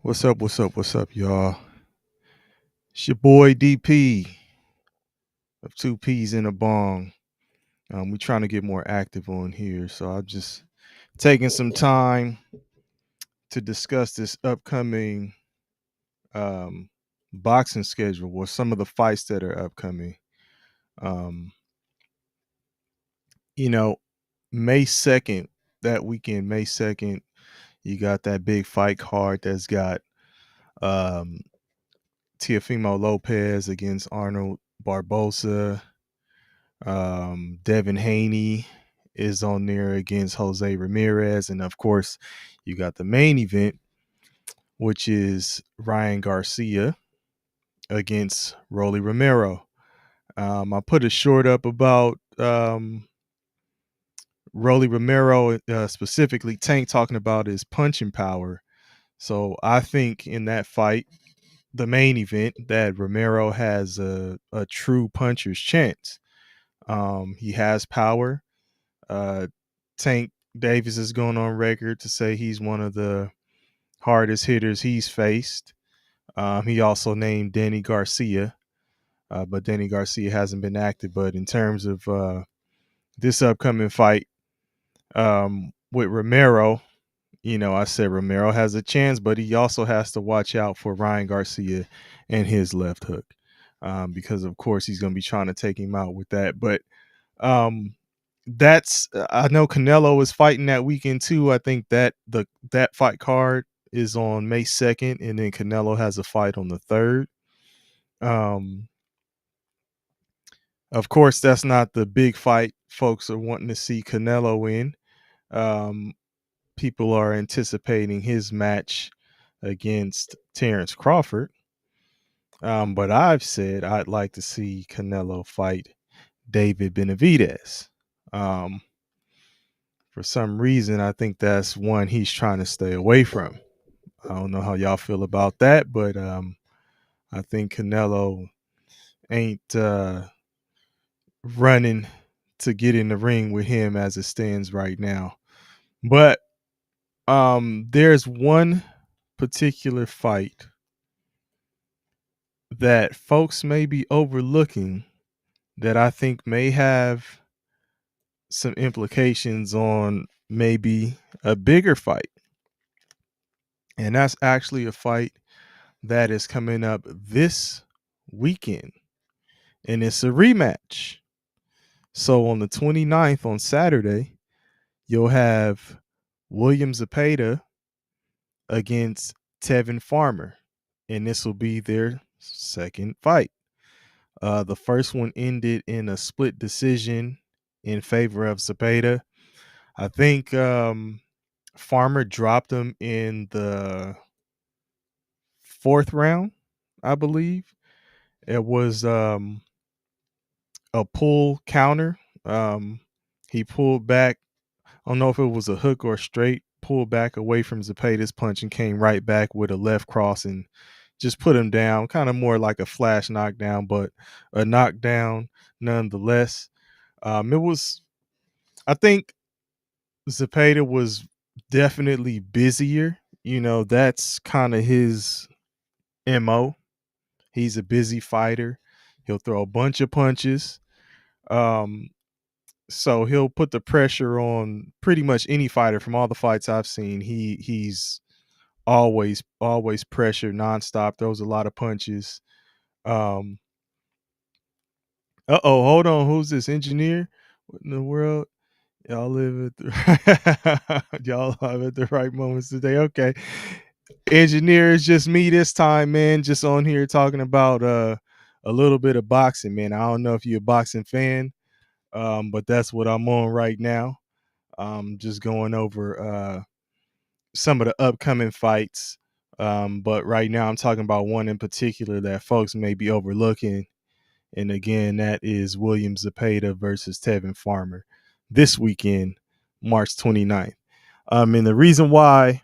What's up? What's up? What's up, y'all? It's your boy DP of Two Peas in a Bong. We trying to get more active on here, so I'm just taking some time to discuss this upcoming um, boxing schedule or some of the fights that are upcoming. Um, you know, May 2nd, that weekend, May 2nd, you got that big fight card that's got um, Teofimo Lopez against Arnold Barbosa. Devin Haney is on there against Jose Ramirez. And of course, you got the main event, which is Ryan Garcia against Rolly Romero. I put a short up about Rolly Romero, specifically Tank talking about his punching power. So I think in that fight, the main event, that Romero has a true puncher's chance. He has power. Uh, Tank Davis is going on record to say he's one of the hardest hitters he's faced. He also named Danny Garcia, but Danny Garcia hasn't been active. But in terms of this upcoming fight with Romero, I said Romero has a chance, but he also has to watch out for Ryan Garcia and his left hook, because of course he's going to be trying to take him out with that. But um, that's I know Canelo is fighting that weekend too. I think that fight card is on May 2nd, and then Canelo has a fight on the 3rd. Um, of course, that's not the big fight folks are wanting to see Canelo in. Um, People are anticipating his match against Terrence Crawford. But I've said I'd like to see Canelo fight David Benavidez. Um, for some reason, I think that's one he's trying to stay away from. I don't know how y'all feel about that, but I think Canelo ain't running to get in the ring with him as it stands right now. But there's one particular fight that folks may be overlooking that I think may have some implications on maybe a bigger fight. And that's actually a fight that is coming up this weekend. And it's a rematch. So on the 29th, on Saturday, you'll have William Zepeda against Tevin Farmer. And this will be their second fight. The first one ended in a split decision in favor of Zepeda. I think Farmer dropped him in the 4th round, I believe. It was a pull counter. He pulled back. I don't know if it was a hook or straight, pulled back away from Zepeda's punch and came right back with a left cross and just put him down, kind of more like a flash knockdown, but a knockdown nonetheless. I think Zepeda was definitely busier. That's kind of his MO. He's a busy fighter. He'll throw a bunch of punches. Um, so he'll put the pressure on pretty much any fighter from all the fights I've seen. He's always pressure nonstop, throws a lot of punches. Um, hold on, who's this engineer? What in the world? Y'all live at the y'all live at the right moments today. Okay. Engineer, is just me this time, man. Just on here talking about a little bit of boxing, man. I don't know if you're a boxing fan, but that's what I'm on right now. Just going over some of the upcoming fights. But right now I'm talking about one in particular that folks may be overlooking. And again, that is William Zepeda versus Tevin Farmer this weekend, March 29th. And the reason why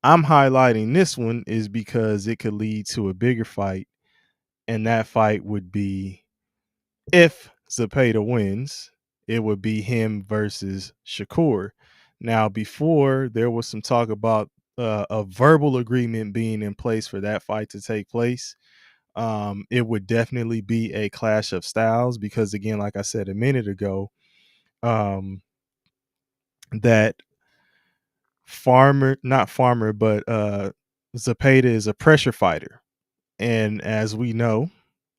I'm highlighting this one is because it could lead to a bigger fight. And that fight would be, if Zepeda wins, it would be him versus Shakur. Now, before there was some talk about a verbal agreement being in place for that fight to take place, it would definitely be a clash of styles because, again, like I said a minute ago, um, that not Farmer, but Zapata is a pressure fighter, and as we know,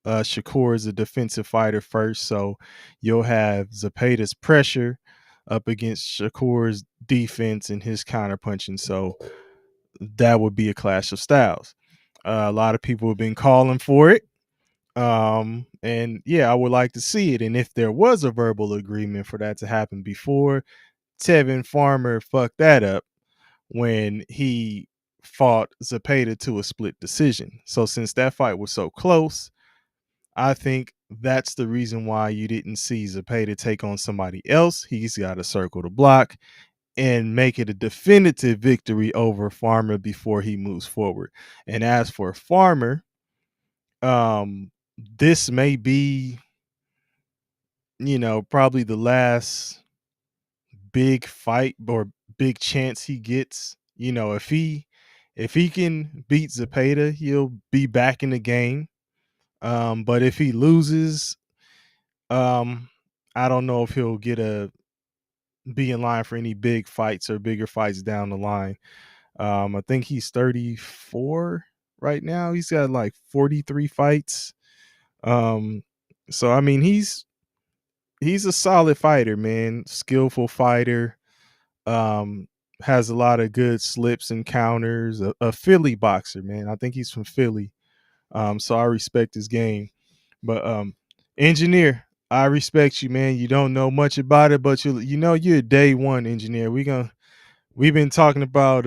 Shakur is a defensive fighter first, so you'll have Zapata's pressure up against Shakur's defense and his counterpunching. So that would be a clash of styles. A lot of people have been calling for it. And yeah, I would like to see it. And if there was a verbal agreement for that to happen before, Tevin Farmer fucked that up when he fought Zapata to a split decision. So since that fight was so close, I think that's the reason why you didn't see Zapata take on somebody else. He's got to circle the block and make it a definitive victory over Farmer before he moves forward. And as for Farmer, this may be, probably the last big fight or big chance he gets. If he can beat Zapata, he'll be back in the game. But if he loses, um, I don't know if he'll be in line for any big fights or bigger fights down the line. I think he's 34 right now. He's got like 43 fights. Um, so I mean, he's a solid fighter, man. Skillful fighter. Um, has a lot of good slips and counters. A Philly boxer, man. I think he's from Philly. So I respect his game. But engineer, I respect you, man. You don't know much about it, but you're a day one engineer. We've been talking about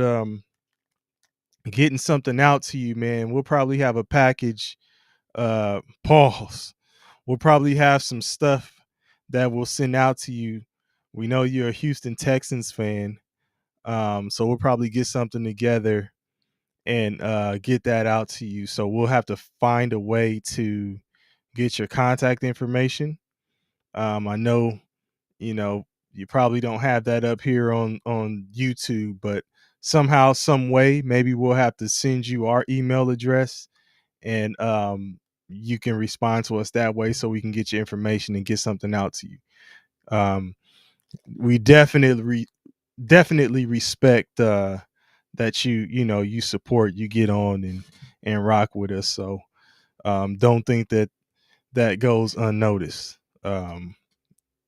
getting something out to you, man. We'll probably have a package, pause. We'll probably have some stuff that we'll send out to you. We know you're a Houston Texans fan. So we'll probably get something together and get that out to you. So we'll have to find a way to get your contact information. I know, you know, you probably don't have that up here on YouTube, but somehow, some way, maybe we'll have to send you our email address, and you can respond to us that way, so we can get your information and get something out to you. Um, we definitely respect that you support, you get on and rock with us. So don't think that goes unnoticed.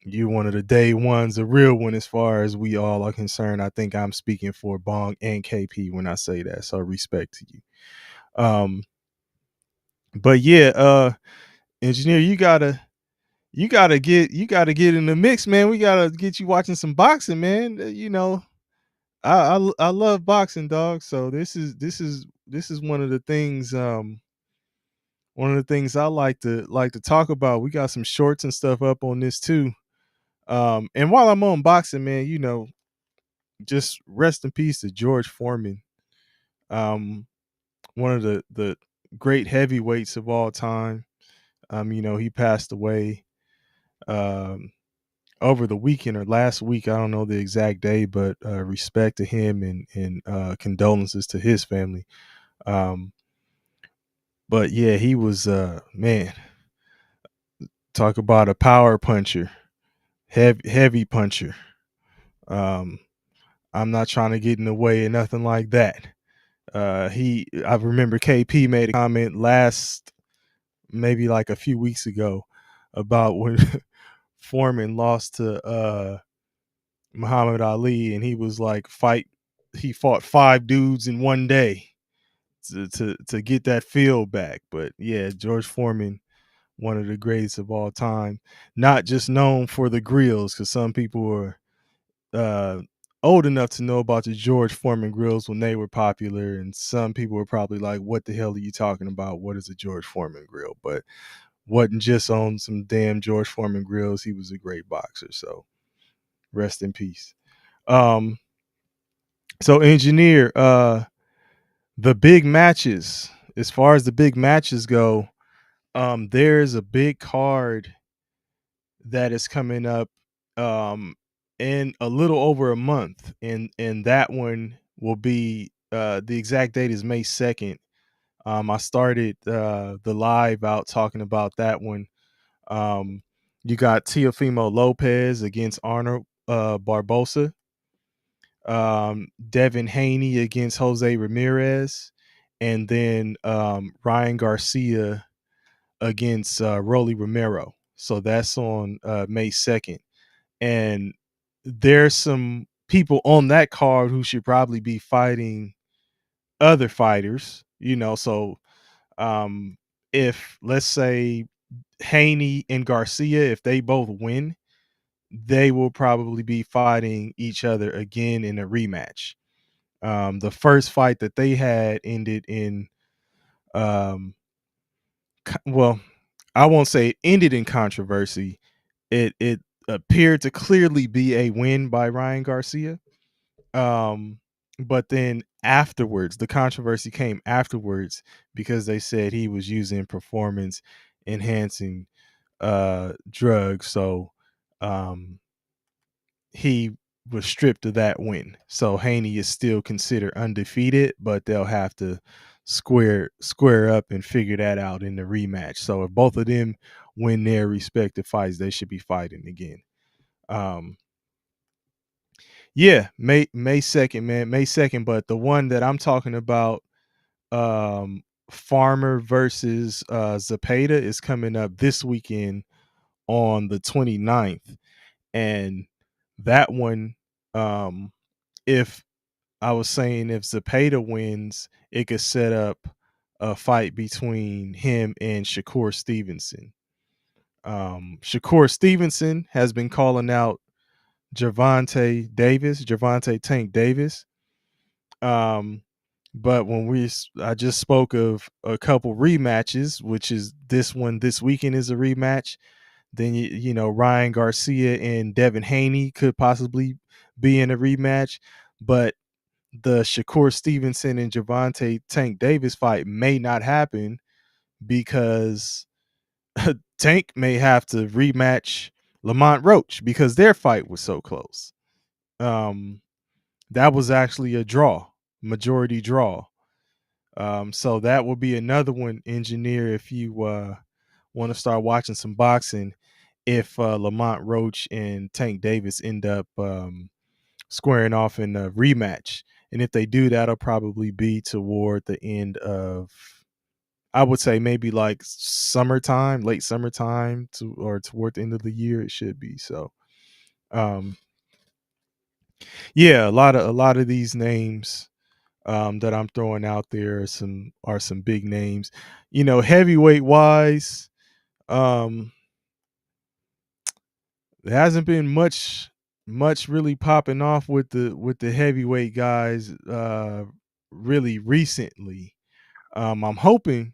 You one of the day ones, a real one as far as we all are concerned. I think I'm speaking for Bong and KP when I say that. So respect to you. Um, but yeah, engineer, you gotta get in the mix, man. We gotta get you watching some boxing, man. I love boxing, dog. So this is one of the things I like to talk about. We got some shorts and stuff up on this too. And while I'm on boxing, man, just rest in peace to George Foreman. Um, one of the great heavyweights of all time. He passed away um over the weekend or last week. I don't know the exact day, but respect to him and condolences to his family. Um, but yeah, he was man, talk about a power puncher, heavy puncher. Um, I'm not trying to get in the way or nothing like that. I remember KP made a comment last, maybe like a few weeks ago, about when Foreman lost to Muhammad Ali, and he was like, he fought five dudes in one day to get that feel back. But yeah, George Foreman, one of the greatest of all time, not just known for the grills, because some people were uh, old enough to know about the George Foreman grills when they were popular, and some people were probably like, "What the hell are you talking about? What is a George Foreman grill?" But wasn't just on some damn George Foreman grills. He was a great boxer. So rest in peace. Um, so engineer, the big matches. As far as the big matches go, there's a big card that is coming up in a little over a month, and that one will be The exact date is May 2nd. I started the live out talking about that one. Um, you got Teofimo Lopez against Arnold Barbosa. Devin Haney against Jose Ramirez, and then Ryan Garcia against Rolly Romero. So that's on May 2nd. And there's some people on that card who should probably be fighting other fighters, So um, if, let's say, Haney and Garcia, if they both win, they will probably be fighting each other again in a rematch. The first fight that they had ended in, um, well, I won't say it ended in controversy. It appeared to clearly be a win by Ryan Garcia. Um, but then afterwards, the controversy came afterwards because they said he was using performance enhancing drugs. So um he was stripped of that win. So Haney is still considered undefeated, but they'll have to square up and figure that out in the rematch. So if both of them win their respective fights, they should be fighting again. Um yeah, May 2nd, man. May 2nd, but the one that I'm talking about, um Farmer versus Zapata, is coming up this weekend on the 29th. And that one, um if I was saying if Zapata wins, it could set up a fight between him and Shakur Stevenson. Shakur Stevenson has been calling out Gervonta Tank Davis. Um, but I just spoke of a couple rematches, which is this one this weekend is a rematch. Then Ryan Garcia and Devin Haney could possibly be in a rematch, but the Shakur Stevenson and Gervonta Tank Davis fight may not happen because Tank may have to rematch Lamont Roach because their fight was so close. Um, that was actually a draw, majority draw. So that will be another one, engineer, if you want to start watching some boxing. If Lamont Roach and Tank Davis end up squaring off in a rematch. And if they do, that'll probably be toward the end of, I would say maybe like summertime, late summertime or toward the end of the year it should be. So um yeah, a lot of these names that I'm throwing out there are some big names. Heavyweight wise, um there hasn't been much really popping off with the heavyweight guys really recently. I'm hoping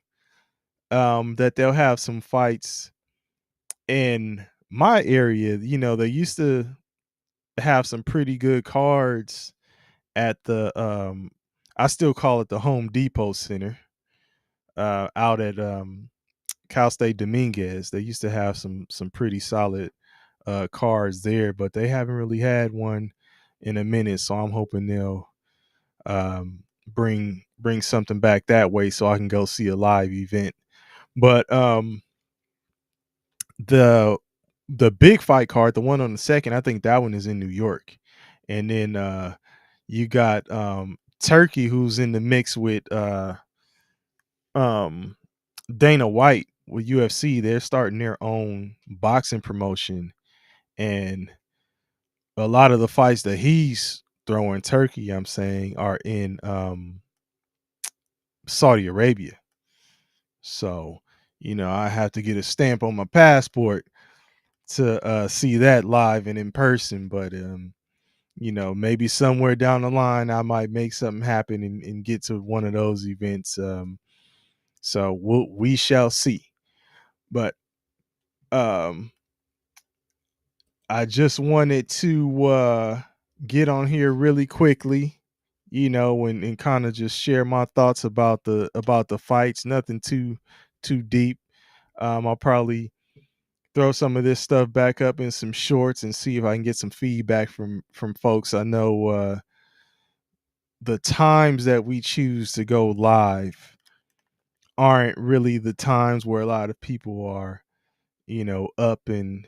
that they'll have some fights in my area. They used to have some pretty good cards at the I still call it the Home Depot Center out at Cal State Dominguez. They used to have some pretty solid cards there, but they haven't really had one in a minute. So I'm hoping they'll bring something back that way so I can go see a live event. But the the big fight card, the one on the second, I think that one is in New York. And then you got Turkey, who's in the mix with um Dana White with UFC. They're starting their own boxing promotion, and a lot of the fights that he's throwing Turkey, I'm saying, are in Saudi Arabia. So, I have to get a stamp on my passport to see that live and in person. But maybe somewhere down the line I might make something happen and get to one of those events. So we shall see. But um I just wanted to get on here really quickly, and kind of just share my thoughts about the fights. Nothing too deep. I'll probably throw some of this stuff back up in some shorts and see if I can get some feedback from folks. I know the times that we choose to go live aren't really the times where a lot of people are, up and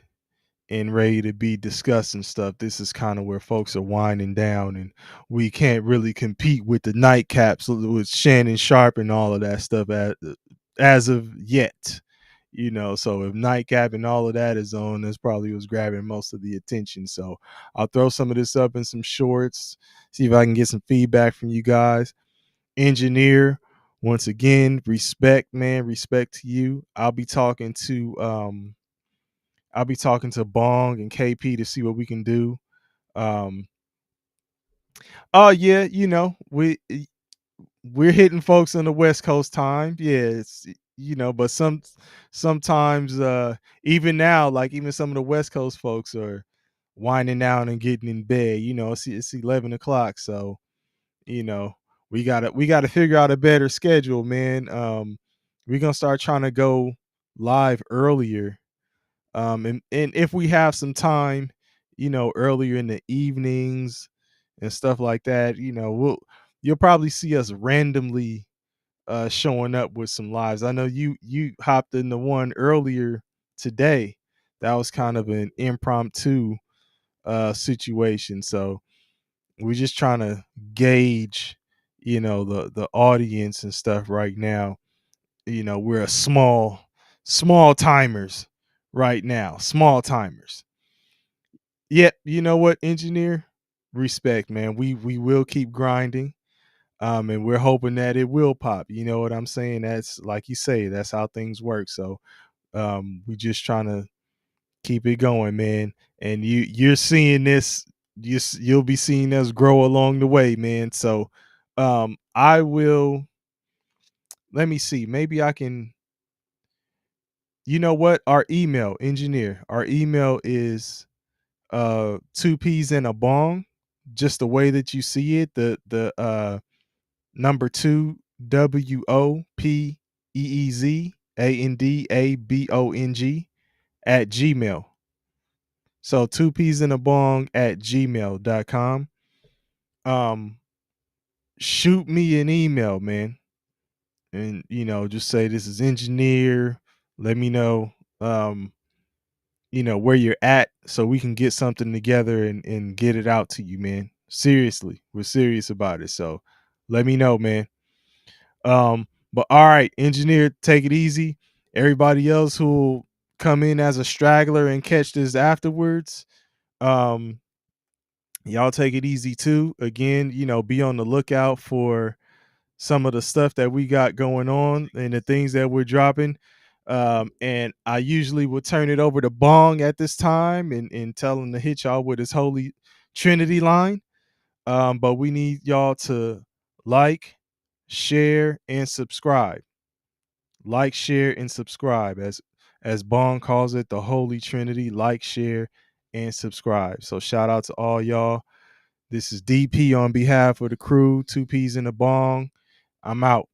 ready to be discussing stuff. This is kind of where folks are winding down, and we can't really compete with the nightcaps with Shannon Sharp and all of that stuff as of yet. So if nightcap and all of that is on, that's probably what's grabbing most of the attention. So I'll throw some of this up in some shorts, see if I can get some feedback from you guys. Engineer, once again, respect, man, respect to you. I'll be talking to Bong and KP to see what we can do. Um, oh yeah, we're hitting folks on the West Coast time. Yeah, but sometimes even now, like even some of the West Coast folks are winding down and getting in bed. It's 11 o'clock, so you know we gotta figure out a better schedule, man. We're gonna start trying to go live earlier. And if we have some time, earlier in the evenings and stuff like that, you'll probably see us randomly showing up with some lives. I know you hopped in the one earlier today. That was kind of an impromptu situation. So we're just trying to gauge, the audience and stuff right now. We're a small timers right now. Small timers. Yep, you know what, engineer? Respect, man. We will keep grinding. And we're hoping that it will pop. You know what I'm saying? That's like you say, that's how things work. So we just trying to keep it going, man. And you're seeing this, you'll be seeing us grow along the way, man. So I will, let me see. Maybe I can, you know what? Our email, engineer, our email is two peas in a bong, just the way that you see it, the number two, WOPEEZANDABONG at Gmail. So two peas in a bong at gmail.com. Shoot me an email, man. And just say this is engineer. Let me know where you're at so we can get something together and get it out to you, man. Seriously. We're serious about it. So let me know, man. But all right, engineer, take it easy. Everybody else who'll come in as a straggler and catch this afterwards, um, y'all take it easy too. Again, be on the lookout for some of the stuff that we got going on and the things that we're dropping. And I usually would turn it over to Bong at this time and tell him to hit y'all with his Holy Trinity line. But we need y'all to like, share, and subscribe. Like, share, and subscribe. As Bong calls it, the Holy Trinity. Like, share, and subscribe. So shout out to all y'all. This is DP on behalf of the crew. Two peas in a bong. I'm out.